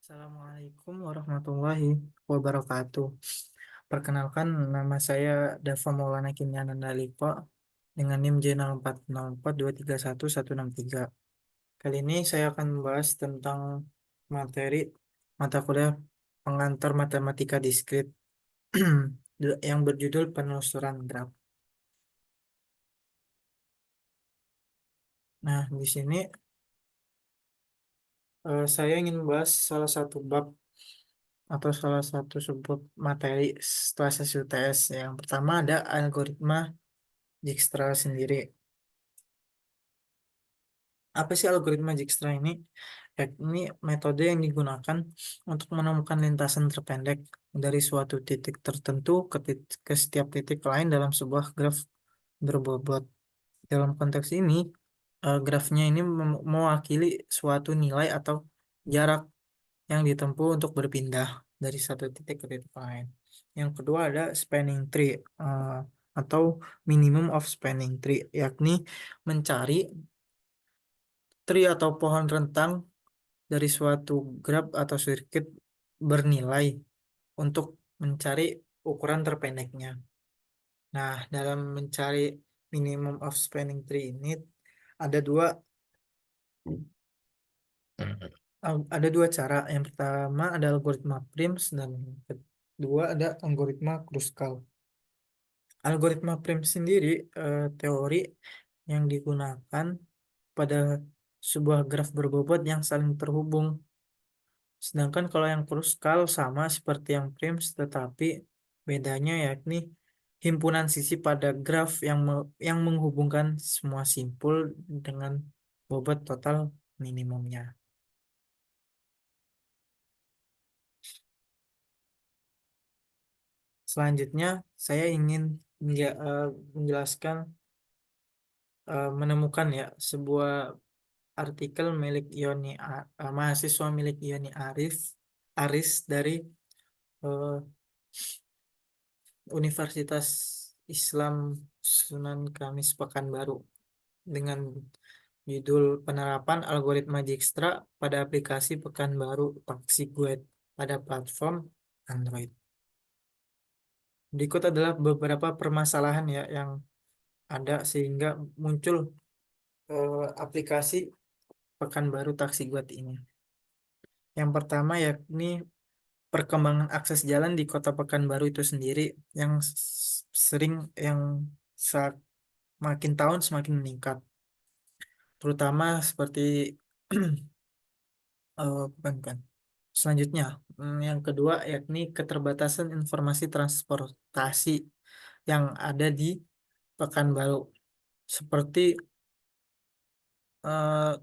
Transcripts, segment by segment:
Assalamualaikum warahmatullahi wabarakatuh. Perkenalkan, nama saya Dava Maulana Kimyana Daliko dengan NIM J0404231163. Kali ini saya akan membahas tentang materi mata kuliah pengantar matematika diskrit yang berjudul penelusuran graf. Nah, di sini saya ingin membahas salah satu bab atau salah satu subbab materi setelah sesi UTS. Yang pertama ada algoritma Dijkstra sendiri. Apa sih algoritma Dijkstra ini? Ini metode yang digunakan untuk menemukan lintasan terpendek dari suatu titik tertentu ke setiap titik lain dalam sebuah graf berbobot. Dalam konteks ini, grafnya ini mewakili suatu nilai atau jarak yang ditempuh untuk berpindah dari satu titik ke titik lain. Yang kedua ada spanning tree atau minimum of spanning tree, yakni mencari tree atau pohon rentang dari suatu graf atau sirkuit bernilai untuk mencari ukuran terpendeknya. Nah, dalam mencari minimum of spanning tree ini ada dua ada dua cara. Yang pertama ada algoritma Prims dan yang kedua ada algoritma Kruskal. Algoritma Prims sendiri teori yang digunakan pada sebuah graf berbobot yang saling terhubung. Sedangkan kalau yang Kruskal sama seperti yang Prims, tetapi bedanya yakni himpunan sisi pada graf yang menghubungkan semua simpul dengan bobot total minimumnya. Selanjutnya, saya ingin menjelaskan menemukan ya sebuah artikel milik mahasiswa milik Aris dari eh, Universitas Islam Sunan Kamis Pekanbaru dengan judul penerapan algoritma Dijkstra pada aplikasi Pekanbaru Taksi Guide pada platform Android. Berikut adalah beberapa permasalahan ya yang ada sehingga muncul aplikasi Pekanbaru Taksi Guide ini. Yang pertama yakni perkembangan akses jalan di Kota Pekanbaru itu sendiri yang sering yang semakin tahun semakin meningkat. Terutama seperti bukan. Selanjutnya, yang kedua yakni keterbatasan informasi transportasi yang ada di Pekanbaru. Seperti eh,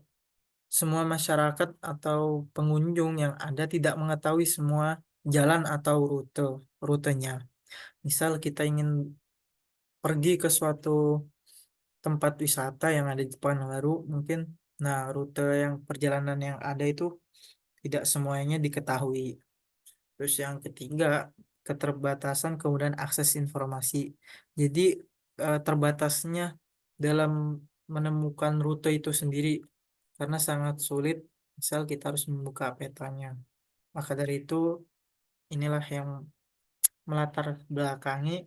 semua masyarakat atau pengunjung yang ada tidak mengetahui semua jalan atau rutenya. Misal kita ingin pergi ke suatu tempat wisata yang ada di Pekanbaru, mungkin, nah, rute yang perjalanan yang ada itu tidak semuanya diketahui. Terus yang ketiga, keterbatasan kemudian akses informasi. Jadi terbatasnya dalam menemukan rute itu sendiri karena sangat sulit. Misal kita harus membuka petanya. Maka dari itu inilah yang melatar belakangi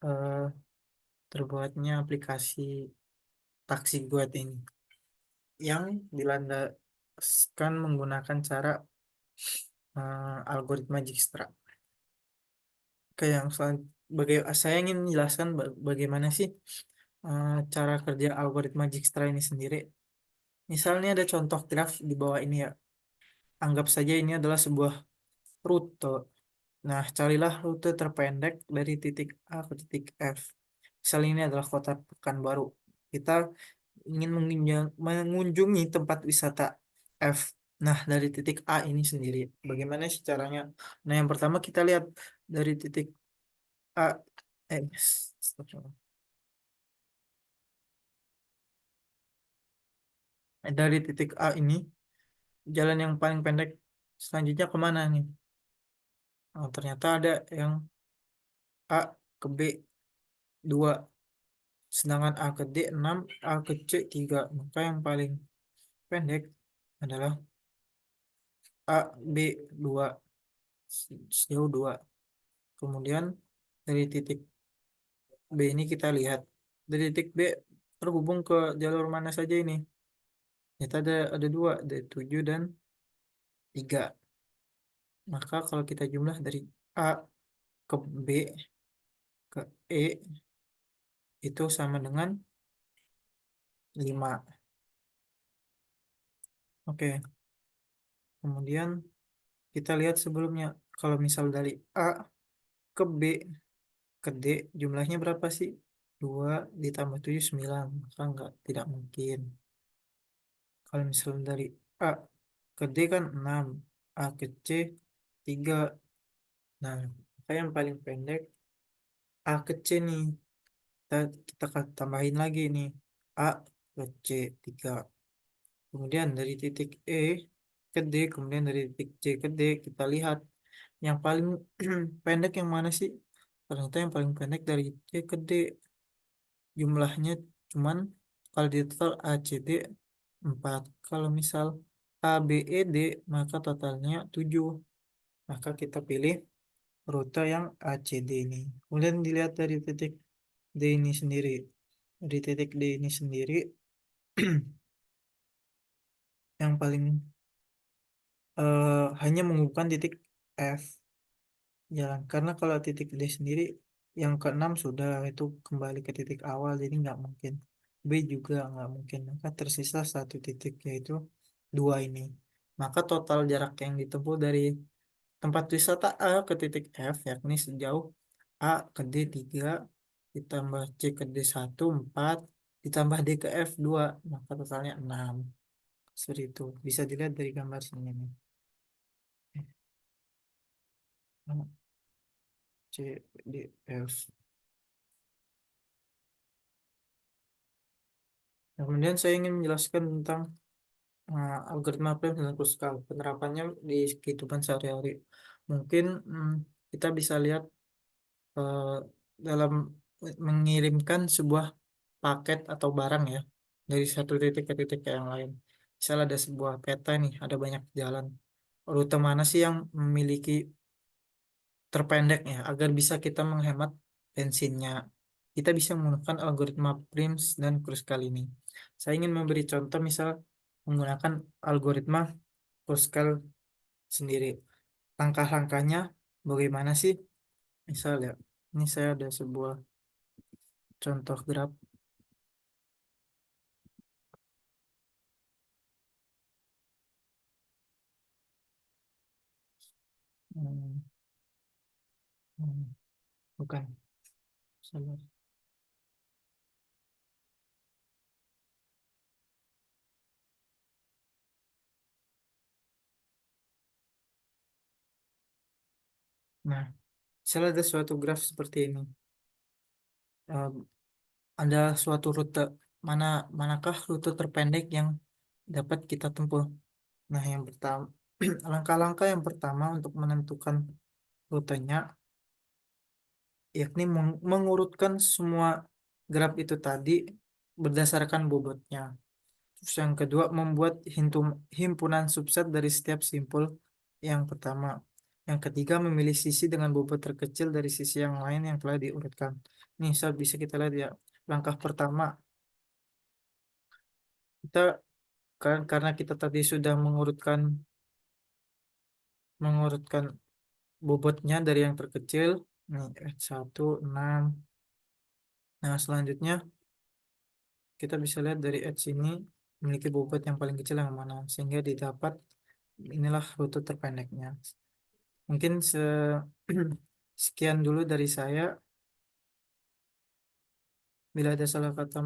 eh, terbuatnya aplikasi taksi Guide ini yang dilandaskan menggunakan cara algoritma Dijkstra. Oke, saya ingin menjelaskan bagaimana sih cara kerja algoritma Dijkstra ini sendiri. Misalnya ada contoh graf di bawah ini ya. Anggap saja ini adalah sebuah rute. Nah, carilah rute terpendek dari titik A ke titik F. Misalnya ini adalah kota Pekanbaru. Kita ingin mengunjungi tempat wisata F. Nah, dari titik A ini sendiri. Bagaimana sih caranya? Nah, yang pertama kita lihat dari titik A. Astagfirullah. Dari titik A ini, jalan yang paling pendek selanjutnya kemana nih? Oh, ternyata ada yang A ke B 2, sedangkan A ke D 6, A ke C 3. Maka yang paling pendek adalah A, B 2, sejauh 2. Kemudian dari titik B ini kita lihat dari titik B terhubung ke jalur mana saja ini. Kita ada dua, ada 7 dan 3. Maka kalau kita jumlah dari A ke B ke E itu sama dengan 5. Oke, kemudian kita lihat sebelumnya. Kalau misal dari A ke B ke D jumlahnya berapa sih? 2 ditambah 7 9. Maka tidak mungkin. Kalau misalnya dari A ke D kan 6, A ke C 3. Nah, maka yang paling pendek A ke C nih. Kita, kita tambahin lagi nih. A ke C 3. Kemudian dari titik E ke D, kemudian dari titik C ke D, kita lihat yang paling pendek yang mana sih? Ternyata yang paling pendek dari C ke D. Jumlahnya cuman kalau di total A, C, D 4. Kalau misal A, B, E, D, maka totalnya 7. Maka kita pilih rute yang A, C, D ini. Kemudian dilihat dari titik D ini sendiri. Di titik D ini sendiri, yang paling hanya menghubungkan titik F jalan. Karena kalau titik D sendiri, yang keenam sudah itu kembali ke titik awal, jadi nggak mungkin. B juga nggak mungkin. Maka tersisa satu titik, yaitu 2 ini. Maka total jarak yang ditempuh dari tempat wisata A ke titik F, yakni sejauh A ke D 3, ditambah C ke D 1 4, ditambah D ke F 2, maka totalnya 6. Seperti itu. Bisa dilihat dari gambar sini nih. C, D, F. Nah, kemudian saya ingin menjelaskan tentang algoritma Prime dan Kruskal. Penerapannya di kehidupan sehari-hari. Mungkin kita bisa lihat eh, dalam mengirimkan sebuah paket atau barang ya dari satu titik ke titik ke yang lain. Misal ada sebuah peta nih, ada banyak jalan. Rute mana sih yang memiliki terpendeknya agar bisa kita menghemat bensinnya. Kita bisa menggunakan algoritma Prims dan Kruskal ini. Saya ingin memberi contoh misal menggunakan algoritma Kruskal sendiri. Langkah-langkahnya bagaimana sih? Misal ya, ini saya ada sebuah contoh graf. Hmm, hmm, bukan, salah. Nah, misalnya ada suatu graf seperti ini. Eh, ada suatu rute, manakah rute terpendek yang dapat kita tempuh. Nah, yang pertama, langkah-langkah yang pertama untuk menentukan rutenya, yakni mengurutkan semua graf itu tadi berdasarkan bobotnya. Terus yang kedua, membuat himpunan subset dari setiap simpul yang pertama. Yang ketiga, memilih sisi dengan bobot terkecil dari sisi yang lain yang telah diurutkan. Nih, bisa kita lihat ya. Langkah pertama, kita karena kita tadi sudah mengurutkan bobotnya dari yang terkecil nih H1 6. Nah, selanjutnya kita bisa lihat dari H ini memiliki bobot yang paling kecil yang mana sehingga didapat inilah rute terpendeknya. Mungkin sekian dulu dari saya. Bila ada salah kata